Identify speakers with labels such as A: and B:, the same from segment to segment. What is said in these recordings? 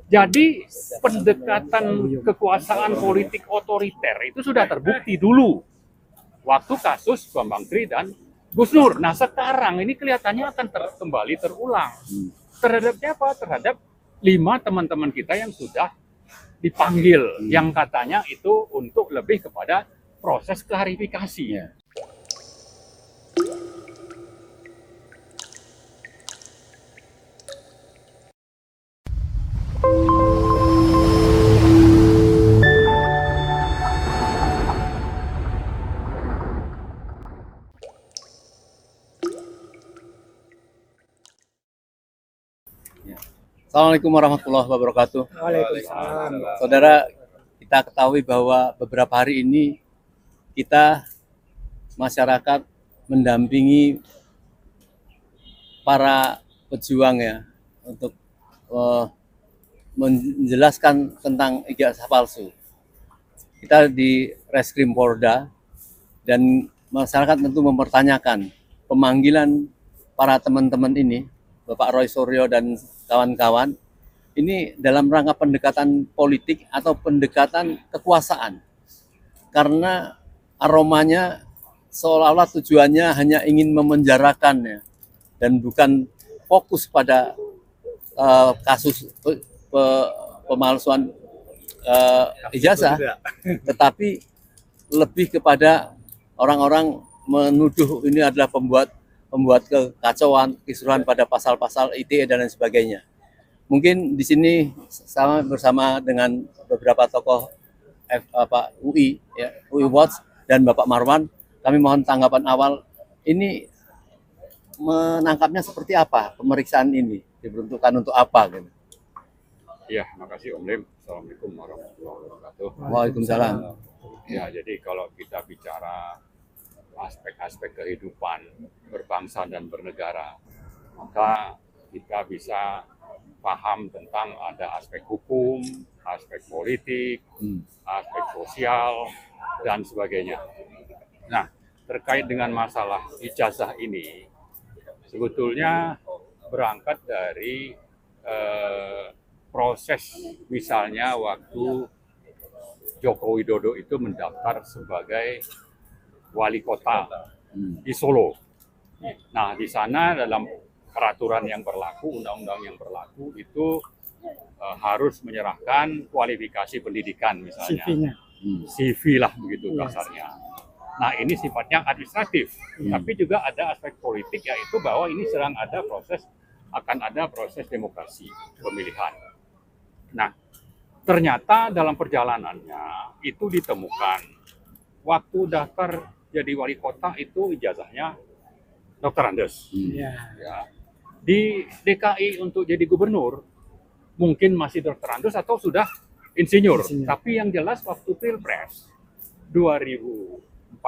A: Jadi pendekatan kekuasaan politik otoriter itu sudah terbukti dulu waktu kasus Bambang Tri dan Gus Nur. Nah sekarang ini kelihatannya akan kembali terulang. Terhadap siapa? Terhadap 5 teman-teman kita yang sudah dipanggil, yang katanya itu untuk lebih kepada proses klarifikasi.
B: Assalamualaikum warahmatullahi wabarakatuh.
C: Waalaikumsalam.
B: Saudara, kita ketahui bahwa beberapa hari ini kita masyarakat mendampingi para pejuang ya untuk menjelaskan tentang ijazah palsu. Kita di Reskrim Polda dan masyarakat tentu mempertanyakan pemanggilan para teman-teman ini, Bapak Roy Suryo dan kawan-kawan, ini dalam rangka pendekatan politik atau pendekatan kekuasaan. Karena aromanya seolah-olah tujuannya hanya ingin memenjarakan ya, dan bukan fokus pada kasus pemalsuan ijazah, tetapi lebih kepada orang-orang menuduh ini adalah pembuat kekacauan, kisruhan pada pasal-pasal ITE dan lain sebagainya. Mungkin di sini sama bersama dengan beberapa tokoh UI, ya, UI Watch dan Bapak Marwan, kami mohon tanggapan awal. Ini menangkapnya seperti apa pemeriksaan ini? Diperuntukkan untuk apa? Gitu.
A: Ya, makasih Om Lim. Assalamualaikum warahmatullahi wabarakatuh.
B: Waalaikumsalam.
A: Ya, jadi kalau kita bicara aspek-aspek kehidupan berbangsa dan bernegara, maka kita bisa paham tentang ada aspek hukum, aspek politik, aspek sosial, dan sebagainya. Nah, terkait dengan masalah ijazah ini, sebetulnya berangkat dari proses misalnya waktu Joko Widodo itu mendaftar sebagai wali kota di Solo. Nah, di sana dalam peraturan yang berlaku, undang-undang yang berlaku itu harus menyerahkan kualifikasi pendidikan misalnya. CV lah begitu kasarnya. Nah, ini sifatnya administratif, tapi juga ada aspek politik, yaitu bahwa ini akan ada proses demokrasi pemilihan. Nah, ternyata dalam perjalanannya itu ditemukan waktu daftar jadi wali kota itu ijazahnya Dr. Andes. Ya. Di DKI untuk jadi gubernur mungkin masih Dr. Andes atau sudah insinyur. Tapi yang jelas waktu Pilpres 2014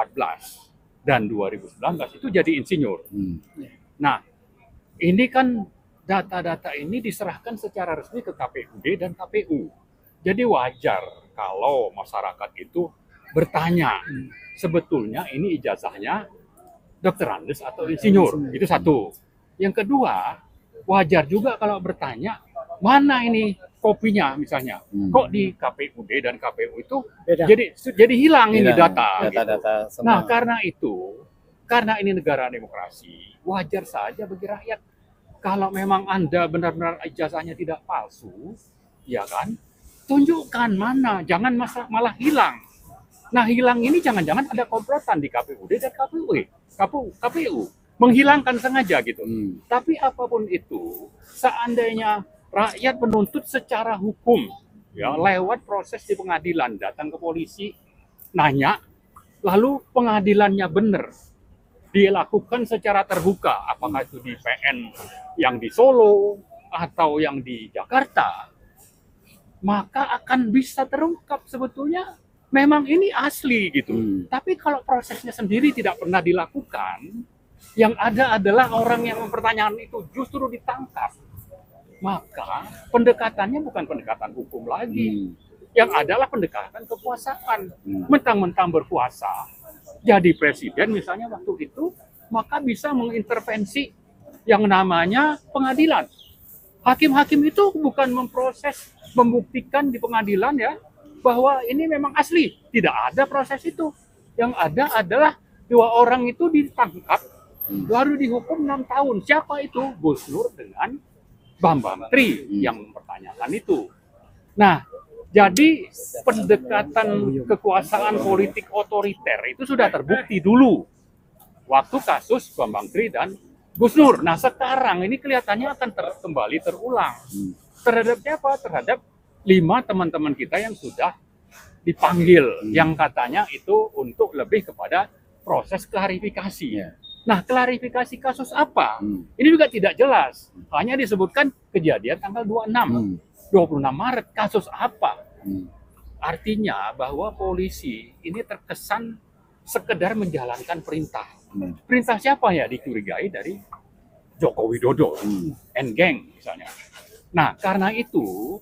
A: dan 2019 itu jadi insinyur. Nah, ini kan data-data ini diserahkan secara resmi ke KPUD dan KPU. Jadi wajar kalau masyarakat itu bertanya, sebetulnya ini ijazahnya Dr. Andes atau insinyur. Itu satu. Yang kedua, wajar juga kalau bertanya, mana ini kopinya misalnya. Kok di KPUD dan KPU itu jadi hilang ini data. Gitu. Nah, karena ini negara demokrasi, wajar saja bagi rakyat kalau memang Anda benar-benar ijazahnya tidak palsu, ya kan? Tunjukkan mana, jangan malah hilang. Nah, hilang ini jangan-jangan ada komplotan di KPUD dan KPU menghilangkan sengaja gitu. Tapi apapun itu, seandainya rakyat menuntut secara hukum, ya lewat proses di pengadilan, datang ke polisi, nanya, lalu pengadilannya benar, dilakukan secara terbuka, apakah itu di PN yang di Solo atau yang di Jakarta, maka akan bisa terungkap sebetulnya memang ini asli gitu. Tapi kalau prosesnya sendiri tidak pernah dilakukan, yang ada adalah orang yang mempertanyakan itu justru ditangkap. Maka pendekatannya bukan pendekatan hukum lagi. Yang adalah pendekatan kekuasaan. Mentang-mentang berkuasa, jadi presiden misalnya waktu itu, maka bisa mengintervensi yang namanya pengadilan. Hakim-hakim itu bukan memproses, membuktikan di pengadilan ya bahwa ini memang asli. Tidak ada proses itu. Yang ada adalah 2 orang itu ditangkap baru dihukum 6 tahun. Siapa itu? Gus Nur dengan Bambang Tri yang mempertanyakan itu. Nah, jadi pendekatan kekuasaan politik otoriter itu sudah terbukti dulu waktu kasus Bambang Tri dan Gus Nur. Nah, sekarang ini kelihatannya akan kembali terulang. Terhadap siapa? Terhadap 5 teman-teman kita yang sudah dipanggil, yang katanya itu untuk lebih kepada proses klarifikasi. Nah, klarifikasi kasus apa? Ini juga tidak jelas. Hanya disebutkan kejadian tanggal 26 Maret. Kasus apa? Artinya bahwa polisi ini terkesan sekedar menjalankan perintah. Perintah siapa ya? Dicurigai dari Joko Widodo, and gang misalnya. Nah, karena itu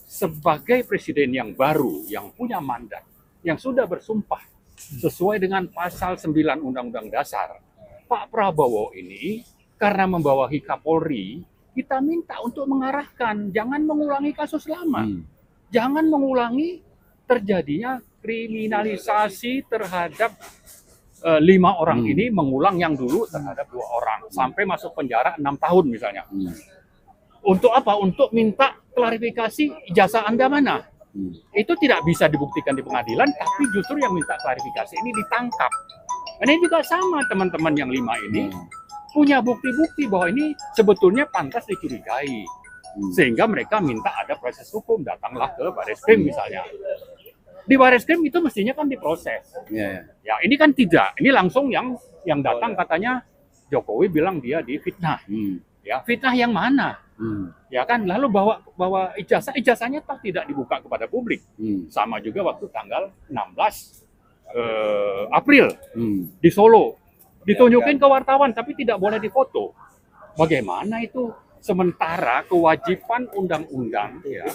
A: sebagai presiden yang baru, yang punya mandat, yang sudah bersumpah sesuai dengan pasal 9 Undang-Undang Dasar, Pak Prabowo ini karena membawahi Kapolri, kita minta untuk mengarahkan, jangan mengulangi kasus lama. Jangan mengulangi terjadinya kriminalisasi terhadap 5 orang ini, mengulang yang dulu terhadap 2 orang sampai masuk penjara 6 tahun misalnya. Untuk apa? Untuk minta klarifikasi ijazah Anda mana? Itu tidak bisa dibuktikan di pengadilan, tapi justru yang minta klarifikasi ini ditangkap. Ini juga sama, teman-teman yang 5 ini punya bukti-bukti bahwa ini sebetulnya pantas dicurigai. Sehingga mereka minta ada proses hukum, datanglah ke Bareskrim misalnya. Di Bareskrim itu mestinya kan diproses. Ya, ini kan tidak. Ini langsung yang datang katanya Jokowi bilang dia difitnah. Ya, fitnah yang mana? Ya kan, lalu bawa ijazahnya toh tidak dibuka kepada publik. Sama juga waktu tanggal 16 April di Solo, ditunjukin ke wartawan tapi tidak boleh difoto. Bagaimana itu? Sementara kewajiban undang-undang ya,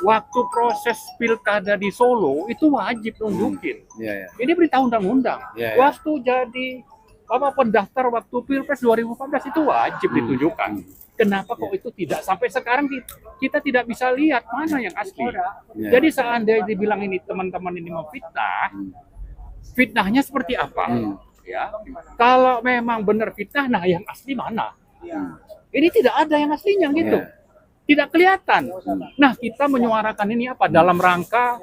A: waktu proses pilkada di Solo itu wajib nunjukin. Ini berita undang-undang. Waktu jadi pendaftar waktu Pilpres 2014 itu wajib ditunjukkan. Kenapa kok itu tidak? Sampai sekarang kita tidak bisa lihat mana yang asli. Jadi seandainya dibilang ini teman-teman ini memfitnah, fitnahnya seperti apa? Ya, kalau memang benar fitnah, nah yang asli mana? Ini tidak ada yang aslinya gitu. Tidak kelihatan. Nah, kita menyuarakan ini apa? Dalam rangka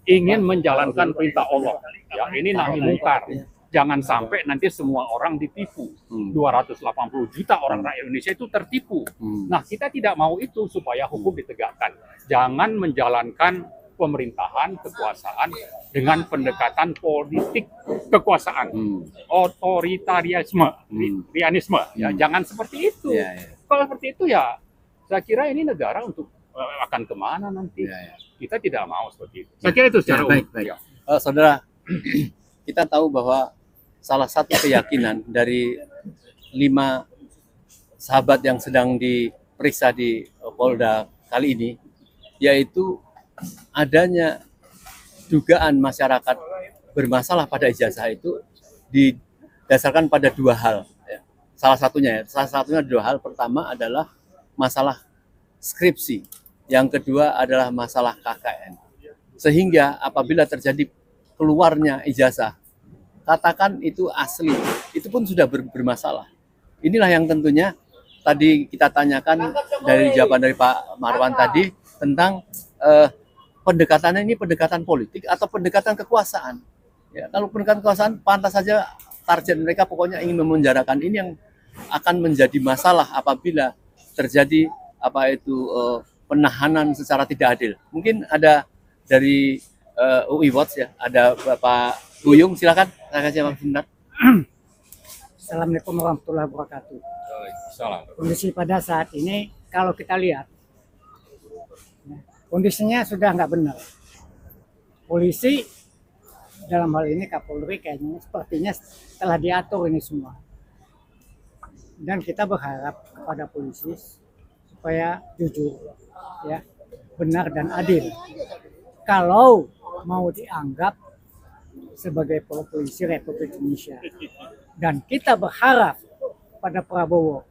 A: ingin menjalankan perintah Allah. Ya, ini nahi mungkar. Jangan sampai nanti semua orang ditipu. 280 juta orang rakyat Indonesia itu tertipu. Nah, kita tidak mau itu supaya hukum ditegakkan. Jangan menjalankan pemerintahan, kekuasaan dengan pendekatan politik kekuasaan, otoritarianisme, ya jangan seperti itu. Kalau seperti itu ya, saya kira ini negara untuk akan kemana nanti? Kita tidak mau seperti itu. Saya kira itu secara umum.
B: Saudara, kita tahu bahwa salah satu keyakinan dari 5 sahabat yang sedang diperiksa di Polda kali ini, yaitu adanya dugaan masyarakat bermasalah pada ijazah itu didasarkan pada 2 hal. Salah satunya 2 hal. Pertama adalah masalah skripsi, yang kedua adalah masalah KKN. Sehingga apabila terjadi keluarnya ijazah, katakan itu asli, itu pun sudah bermasalah. Inilah yang tentunya tadi kita tanyakan dari jawaban dari Pak Marwan tadi tentang pendekatannya ini pendekatan politik atau pendekatan kekuasaan. Ya, kalau pendekatan kekuasaan pantas saja target mereka pokoknya ingin memenjarakan. Ini yang akan menjadi masalah apabila terjadi penahanan secara tidak adil. Mungkin ada dari UI Watch ya, ada Bapak Buyung, silakan. Saya kasih Pak Bundar.
C: Assalamualaikum warahmatullahi wabarakatuh. Kondisi pada saat ini kalau kita lihat kondisinya sudah nggak benar. Polisi dalam hal ini Kapolri kayaknya sepertinya telah diatur ini semua. Dan kita berharap kepada polisi supaya jujur, ya, benar dan adil. Kalau mau dianggap sebagai polisi Republik Indonesia. Dan kita berharap pada Prabowo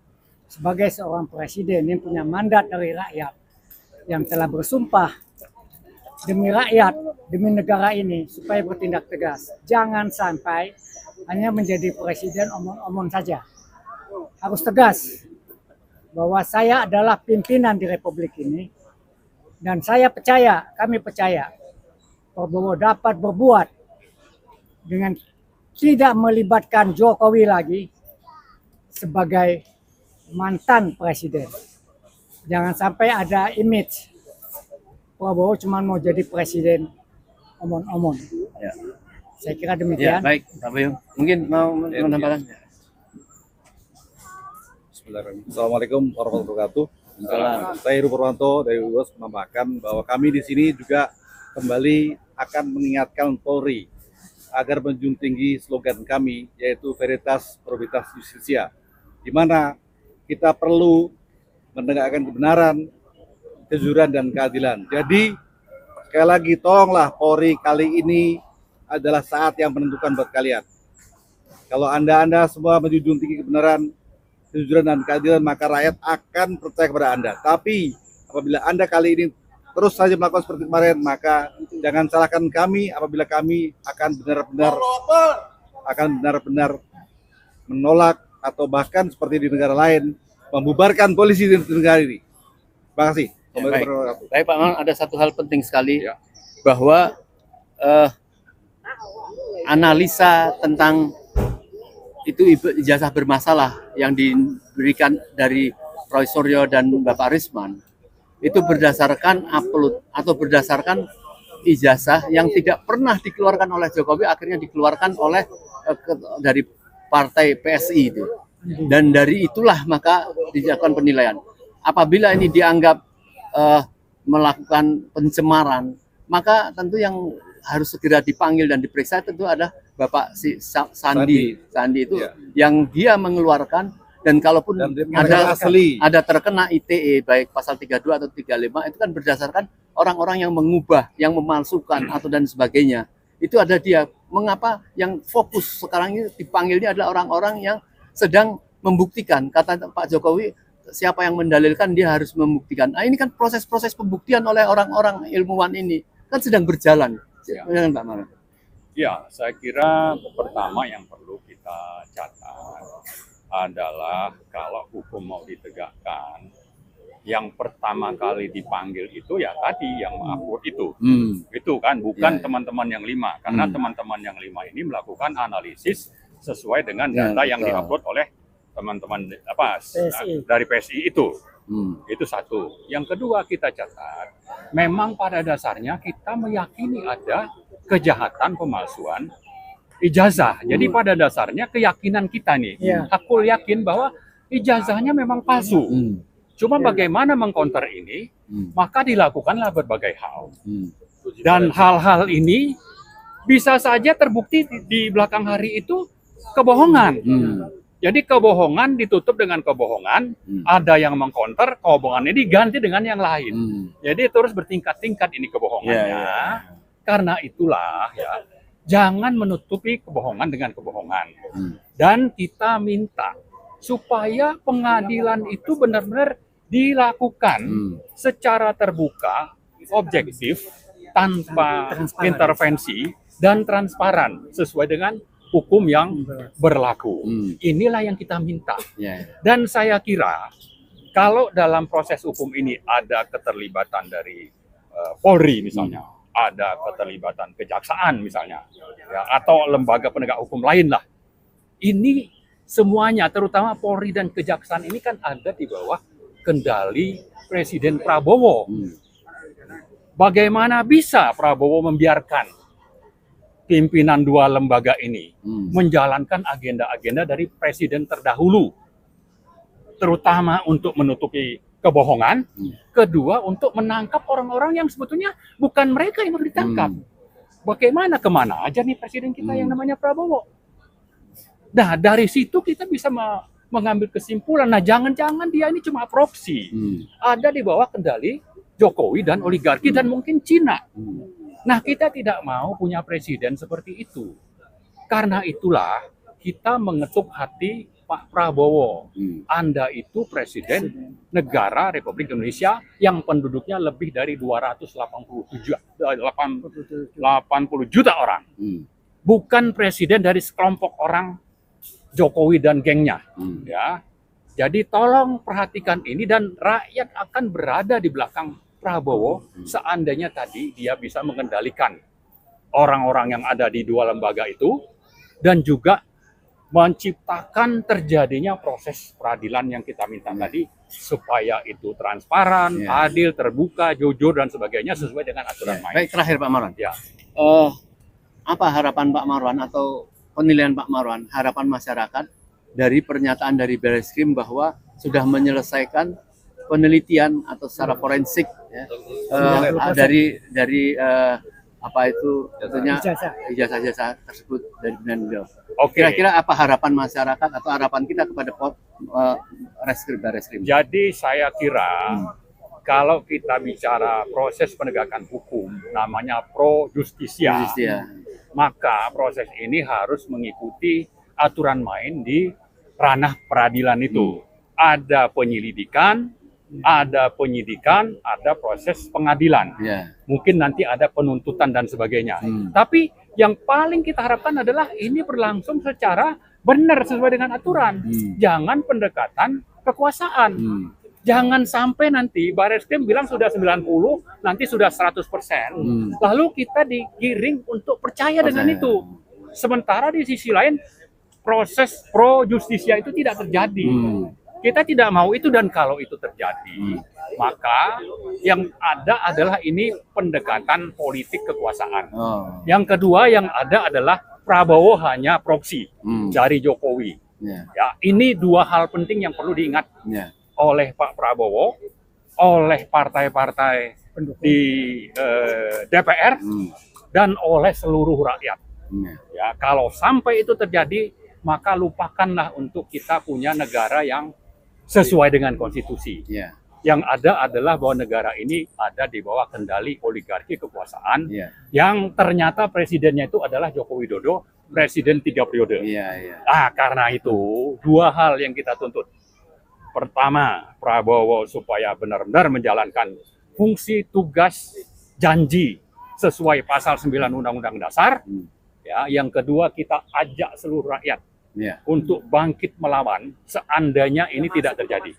C: sebagai seorang presiden yang punya mandat dari rakyat, yang telah bersumpah demi rakyat, demi negara ini supaya bertindak tegas. Jangan sampai hanya menjadi presiden omong-omong saja. Harus tegas bahwa saya adalah pimpinan di Republik ini, dan saya percaya, kami percaya, Prabowo dapat berbuat dengan tidak melibatkan Jokowi lagi sebagai mantan presiden. Jangan sampai ada image Prabowo cuma mau jadi presiden omong-omong.
B: Ya.
C: Saya kira
B: Ya,
C: demikian.
B: baik, Pak Buyung. Mungkin mau menambahkan?
D: Bismillahirrahmanirrahim. Assalamualaikum warahmatullahi wabarakatuh.
B: Salam.
D: Saya Heru Purwanto dari UUS menambahkan bahwa kami di sini juga kembali akan mengingatkan Polri agar menjunjung tinggi slogan kami, yaitu Veritas Probitas Justitia, di mana kita perlu menegakkan kebenaran, kejujuran, dan keadilan. Jadi sekali lagi tolonglah Polri, kali ini adalah saat yang menentukan buat kalian. Kalau Anda semua menjunjung tinggi kebenaran, kejujuran, dan keadilan, maka rakyat akan percaya kepada Anda. Tapi apabila Anda kali ini terus saja melakukan seperti kemarin, maka jangan salahkan kami apabila kami akan benar-benar menolak atau bahkan seperti di negara lain membubarkan polisi di negara ini. Terima kasih.
B: Ya, baik Pak Maman, ada satu hal penting sekali
A: Ya.
B: bahwa analisa tentang itu ijazah bermasalah yang diberikan dari Roy Suryo dan Bapak Risman itu berdasarkan upload atau berdasarkan ijazah yang tidak pernah dikeluarkan oleh Jokowi, akhirnya dikeluarkan oleh dari partai PSI itu. Dan dari itulah maka dilakukan penilaian. Apabila ini dianggap melakukan pencemaran, maka tentu yang harus segera dipanggil dan diperiksa tentu ada Bapak Sandi itu
D: Ya.
B: yang dia mengeluarkan. Dan kalaupun
D: Dan dia
B: ada
D: mengatakan asli.
B: ada terkena ITE baik pasal 32 atau 35 itu kan berdasarkan orang-orang yang mengubah, yang memalsukan atau dan sebagainya. Itu ada dia. Mengapa yang fokus sekarang ini dipanggilnya adalah orang-orang yang sedang membuktikan. Kata Pak Jokowi, siapa yang mendalilkan dia harus membuktikan. Nah, ini kan proses-proses pembuktian oleh orang-orang ilmuwan ini kan sedang berjalan.
A: Ya.
B: Dengan Pak Maman.
A: Ya, saya kira pertama yang perlu kita catat adalah kalau hukum mau ditegakkan, yang pertama kali dipanggil itu ya tadi yang mengupload itu. Itu kan bukan
B: Ya, ya.
A: teman-teman yang 5, karena teman-teman yang 5 ini melakukan analisis sesuai dengan
B: Ya,
A: data yang
B: betul.
A: diupload oleh teman-teman
C: PSI.
A: dari PSI itu.
B: Hmm.
A: Itu satu. Yang kedua kita catat, memang pada dasarnya kita meyakini ada kejahatan pemalsuan ijazah. Jadi pada dasarnya keyakinan kita nih,
C: Iya.
A: aku yakin bahwa ijazahnya memang palsu. Cuma bagaimana mengcounter ini, maka dilakukanlah berbagai hal. Dan hal-hal ini bisa saja terbukti di belakang hari itu kebohongan. Jadi kebohongan ditutup dengan kebohongan, ada yang mengcounter, kebohongannya diganti dengan yang lain. Jadi terus bertingkat-tingkat ini kebohongannya.
B: Ya,
A: Karena itulah ya, jangan menutupi kebohongan dengan kebohongan. Dan kita minta supaya pengadilan itu benar-benar dilakukan secara terbuka, objektif, tanpa
C: Transparan.
A: intervensi dan transparan sesuai dengan hukum yang berlaku. Inilah yang kita minta.
B: Ya.
A: Dan saya kira kalau dalam proses hukum ini ada keterlibatan dari Polri misalnya, ada keterlibatan kejaksaan misalnya, ya, atau lembaga penegak hukum lain lah. Ini semuanya, terutama Polri dan kejaksaan ini kan ada di bawah kendali Presiden Prabowo. Bagaimana bisa Prabowo membiarkan pimpinan dua lembaga ini menjalankan agenda-agenda dari presiden terdahulu, terutama untuk menutupi kebohongan, kedua untuk menangkap orang-orang yang sebetulnya bukan mereka yang harus ditangkap. Bagaimana kemana aja nih presiden kita yang namanya Prabowo? Nah dari situ kita bisa mengambil kesimpulan. Nah jangan-jangan dia ini cuma proksi, ada di bawah kendali Jokowi dan oligarki dan mungkin Cina. Nah kita tidak mau punya presiden seperti itu. Karena itulah kita mengetuk hati Pak Prabowo,
B: Hmm.
A: Anda itu presiden negara Republik Indonesia yang penduduknya lebih dari 80 juta orang.
B: Hmm.
A: Bukan presiden dari sekelompok orang Jokowi dan gengnya.
B: Hmm.
A: Ya. Jadi tolong perhatikan ini dan rakyat akan berada di belakang Prabowo seandainya tadi dia bisa mengendalikan orang-orang yang ada di dua lembaga itu dan juga menciptakan terjadinya proses peradilan yang kita minta tadi supaya itu transparan,
B: Ya.
A: adil, terbuka, jujur dan sebagainya sesuai dengan aturan main.
B: Baik, terakhir Pak Marwan.
A: Ya.
B: Apa harapan Pak Marwan atau penilaian Pak Marwan, harapan masyarakat dari pernyataan dari Barreskrim bahwa sudah menyelesaikan penelitian atau secara forensik ya, dari apa itu tentunya ijazah tersebut dari beliau.
A: Oke.
B: Kira-kira apa harapan masyarakat atau harapan kita kepada Barreskrim?
A: Jadi saya kira kalau kita bicara proses penegakan hukum namanya pro justisia, maka proses ini harus mengikuti aturan main di ranah peradilan itu. Ada penyelidikan, ada penyidikan, ada proses pengadilan.
B: Ya.
A: Mungkin nanti ada penuntutan dan sebagainya. Tapi yang paling kita harapkan adalah ini berlangsung secara benar sesuai dengan aturan. Jangan pendekatan kekuasaan. Jangan sampai nanti Barreskrim bilang sudah 90, nanti sudah 100%. Lalu kita digiring untuk percaya dengan itu. Sementara di sisi lain proses pro justisia itu tidak terjadi. Kita tidak mau itu dan kalau itu terjadi, maka yang ada adalah ini pendekatan politik kekuasaan. Yang kedua yang ada adalah Prabowo hanya proksi dari Jokowi. Ya, ini dua hal penting yang perlu diingat oleh Pak Prabowo, oleh partai-partai di DPR dan oleh seluruh rakyat. Ya, kalau sampai itu terjadi, maka lupakanlah untuk kita punya negara yang sesuai dengan konstitusi. Yang ada adalah bahwa negara ini ada di bawah kendali oligarki kekuasaan yang ternyata presidennya itu adalah Joko Widodo, presiden 3 periode. Karena itu dua hal yang kita tuntut. Pertama, Prabowo supaya benar-benar menjalankan fungsi, tugas, janji sesuai pasal 9 Undang-Undang Dasar. Ya, yang kedua kita ajak seluruh rakyat untuk bangkit melawan seandainya ini tidak terjadi.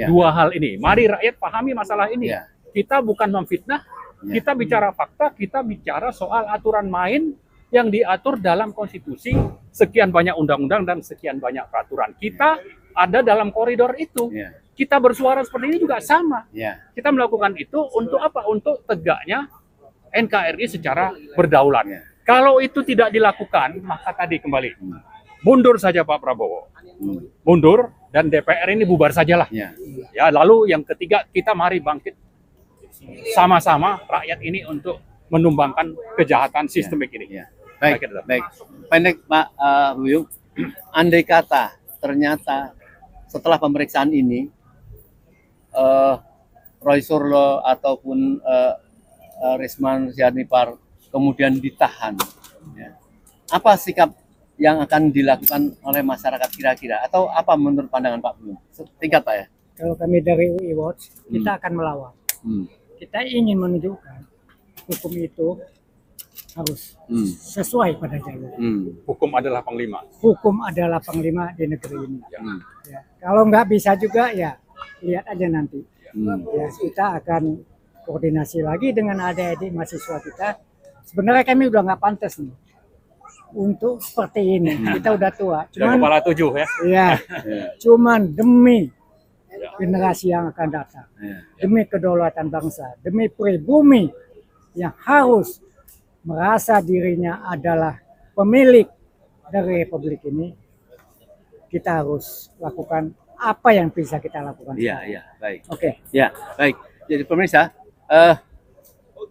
A: Dua hal ini. Mari rakyat pahami masalah ini. Kita bukan memfitnah, kita bicara fakta, kita bicara soal aturan main yang diatur dalam konstitusi, sekian banyak undang-undang dan sekian banyak peraturan. Kita ada dalam koridor itu. Kita bersuara seperti ini juga sama. Kita melakukan itu untuk apa? Untuk tegaknya NKRI secara berdaulat. Kalau itu tidak dilakukan, maka tadi kembali mundur saja Pak Prabowo, mundur dan DPR ini bubar sajalah. Ya, lalu yang ketiga kita mari bangkit sama-sama rakyat ini untuk menumbangkan kejahatan sistemik ini.
B: Baik. Pendek Pak Buyung, andai kata ternyata setelah pemeriksaan ini Roy Suryo ataupun Risman Syarnipar kemudian ditahan, apa sikap yang akan dilakukan oleh masyarakat kira-kira, atau apa menurut pandangan Pak Buyung? Tingkat Pak ya.
C: Kalau kami dari UI Watch, kita akan melawan. Kita ingin menunjukkan hukum itu harus sesuai pada jalur.
A: Hukum adalah panglima.
C: Hukum adalah panglima di negeri ini. Ya. Kalau nggak bisa juga ya lihat aja nanti. Ya, kita akan koordinasi lagi dengan adik-adik mahasiswa kita. Sebenarnya kami udah nggak pantas nih untuk seperti ini. Kita udah tua.
A: Cuman kepala 7 ya.
C: Iya. Cuman demi generasi yang akan datang, demi kedaulatan bangsa, demi pribumi yang harus merasa dirinya adalah pemilik dari republik ini, kita harus lakukan apa yang bisa kita lakukan.
B: Baik.
C: Oke.
B: Baik. Jadi pemirsa,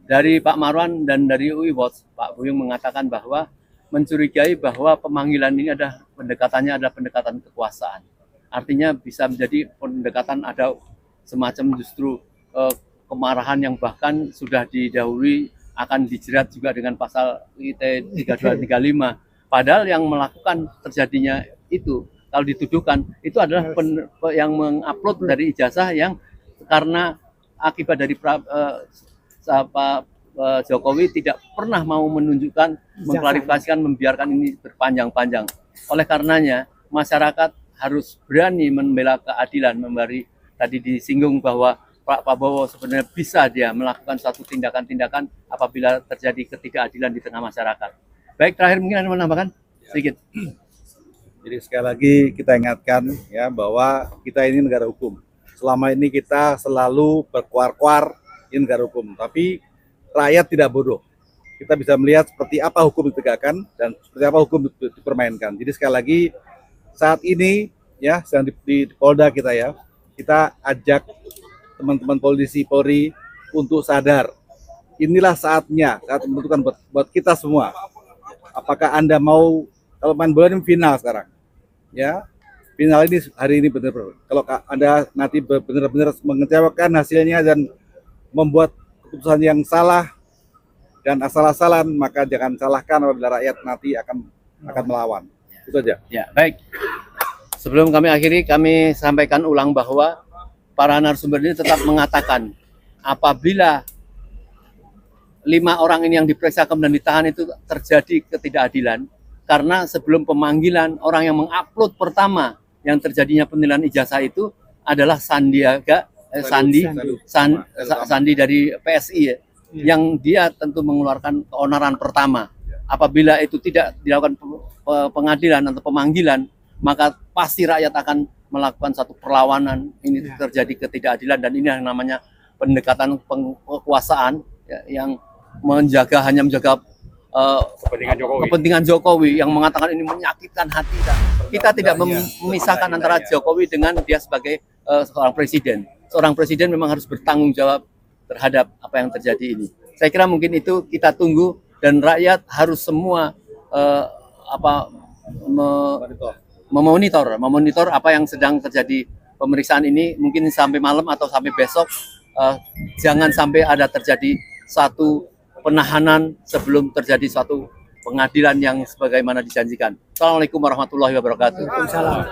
B: dari Pak Marwan dan dari UI Watch, Pak Buyung mengatakan bahwa mencurigai bahwa pemanggilan ini pendekatannya adalah pendekatan kekuasaan. Artinya bisa menjadi pendekatan ada semacam justru kemarahan yang bahkan sudah didahului akan dijerat juga dengan pasal ITE 3235. Padahal yang melakukan terjadinya itu, kalau dituduhkan itu adalah yang mengupload dari ijazah yang karena akibat dari Jokowi tidak pernah mau menunjukkan, mengklarifikasikan, membiarkan ini berpanjang-panjang. Oleh karenanya masyarakat harus berani membela keadilan, memberi tadi disinggung bahwa Pak Prabowo sebenarnya bisa dia melakukan suatu tindakan-tindakan apabila terjadi ketidakadilan di tengah masyarakat. Baik, terakhir mungkin Anda menambahkan sedikit.
D: Jadi sekali lagi kita ingatkan ya bahwa kita ini negara hukum. Selama ini kita selalu berkuar-kuar ini negara hukum, tapi rakyat tidak bodoh. Kita bisa melihat seperti apa hukum ditegakkan dan seperti apa hukum dipermainkan. Jadi sekali lagi saat ini ya sedang di Polda kita ya, kita ajak teman-teman polisi Polri untuk sadar. Inilah saatnya saat menentukan buat kita semua. Apakah Anda mau, kalau main bola ini final sekarang, ya final ini hari ini benar-benar. Kalau Anda nanti benar-benar mengecewakan hasilnya dan membuat keputusan yang salah dan asal-asalan, maka jangan salahkan apabila rakyat nanti akan melawan. Itu aja.
B: Ya, baik. Sebelum kami akhiri, kami sampaikan ulang bahwa para narasumber ini tetap mengatakan apabila 5 orang ini yang diperiksa dan ditahan itu terjadi ketidakadilan, karena sebelum pemanggilan orang yang mengupload pertama yang terjadinya penilaian ijazah itu adalah Sandi dari PSI ya, yang dia tentu mengeluarkan keonaran pertama. Apabila itu tidak dilakukan pengadilan atau pemanggilan, maka pasti rakyat akan melakukan satu perlawanan. Ini terjadi ketidakadilan dan ini yang namanya pendekatan kekuasaan ya, yang hanya menjaga kepentingan Jokowi yang mengatakan ini menyakitkan hati. Kita tidak memisahkan antara Jokowi dengan dia sebagai seorang presiden. Seorang presiden memang harus bertanggung jawab terhadap apa yang terjadi ini. Saya kira mungkin itu kita tunggu dan rakyat harus semua memonitor apa yang sedang terjadi pemeriksaan ini mungkin sampai malam atau sampai besok. Jangan sampai ada terjadi satu penahanan sebelum terjadi suatu pengadilan yang sebagaimana dijanjikan. Assalamualaikum warahmatullahi wabarakatuh.
C: Waalaikumsalam.